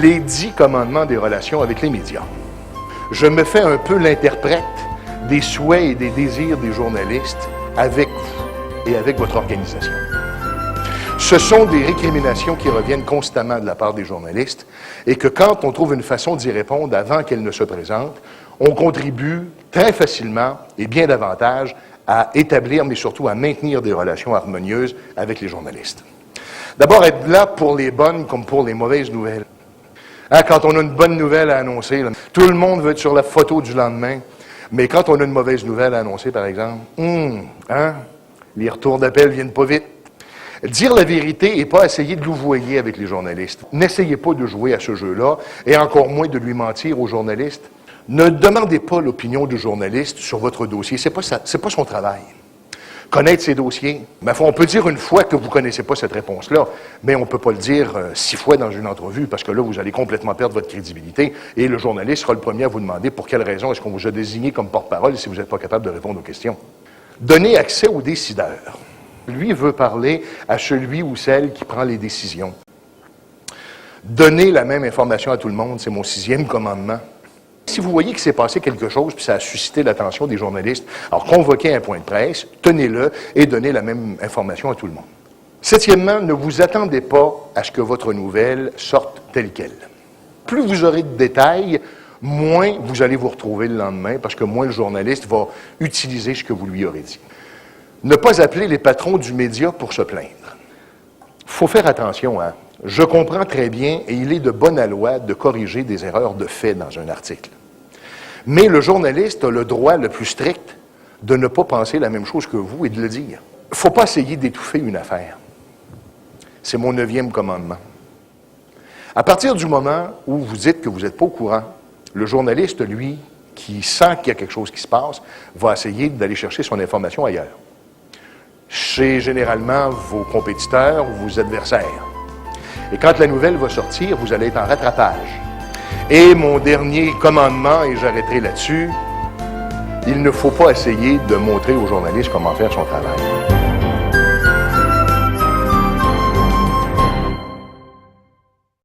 les 10 commandements des relations avec les médias. Je me fais un peu l'interprète des souhaits et des désirs des journalistes avec vous et avec votre organisation. Ce sont des récriminations qui reviennent constamment de la part des journalistes et que quand on trouve une façon d'y répondre avant qu'elles ne se présentent, on contribue très facilement et bien davantage à établir, mais surtout à maintenir des relations harmonieuses avec les journalistes. D'abord, être là pour les bonnes comme pour les mauvaises nouvelles. Hein, quand on a une bonne nouvelle à annoncer, là, tout le monde veut être sur la photo du lendemain, mais quand on a une mauvaise nouvelle à annoncer, par exemple, les retours d'appel viennent pas vite. Dire la vérité et pas essayer de louvoyer avec les journalistes. N'essayez pas de jouer à ce jeu-là, et encore moins de lui mentir aux journalistes. Ne demandez pas l'opinion du journaliste sur votre dossier. C'est pas son travail. Connaître ses dossiers. Ma foi, on peut dire une fois que vous ne connaissez pas cette réponse-là, mais on ne peut pas le dire 6 fois dans une entrevue, parce que là, vous allez complètement perdre votre crédibilité, et le journaliste sera le premier à vous demander pour quelle raison est-ce qu'on vous a désigné comme porte-parole si vous n'êtes pas capable de répondre aux questions. Donnez accès aux décideurs. Lui veut parler à celui ou celle qui prend les décisions. Donnez la même information à tout le monde, c'est mon 6e commandement. Si vous voyez qu'il s'est passé quelque chose, puis ça a suscité l'attention des journalistes, alors convoquez un point de presse, tenez-le et donnez la même information à tout le monde. 7e, ne vous attendez pas à ce que votre nouvelle sorte telle qu'elle. Plus vous aurez de détails, moins vous allez vous retrouver le lendemain, parce que moins le journaliste va utiliser ce que vous lui aurez dit. Ne pas appeler les patrons du média pour se plaindre. Il faut faire attention, hein. Je comprends très bien, et il est de bonne loi de corriger des erreurs de fait dans un article. Mais le journaliste a le droit le plus strict de ne pas penser la même chose que vous et de le dire. Il ne faut pas essayer d'étouffer une affaire. C'est mon 9e commandement. À partir du moment où vous dites que vous n'êtes pas au courant, le journaliste, lui, qui sent qu'il y a quelque chose qui se passe, va essayer d'aller chercher son information ailleurs. Chez généralement vos compétiteurs ou vos adversaires. Et quand la nouvelle va sortir, vous allez être en rattrapage. Et mon dernier commandement, et j'arrêterai là-dessus, il ne faut pas essayer de montrer aux journalistes comment faire son travail.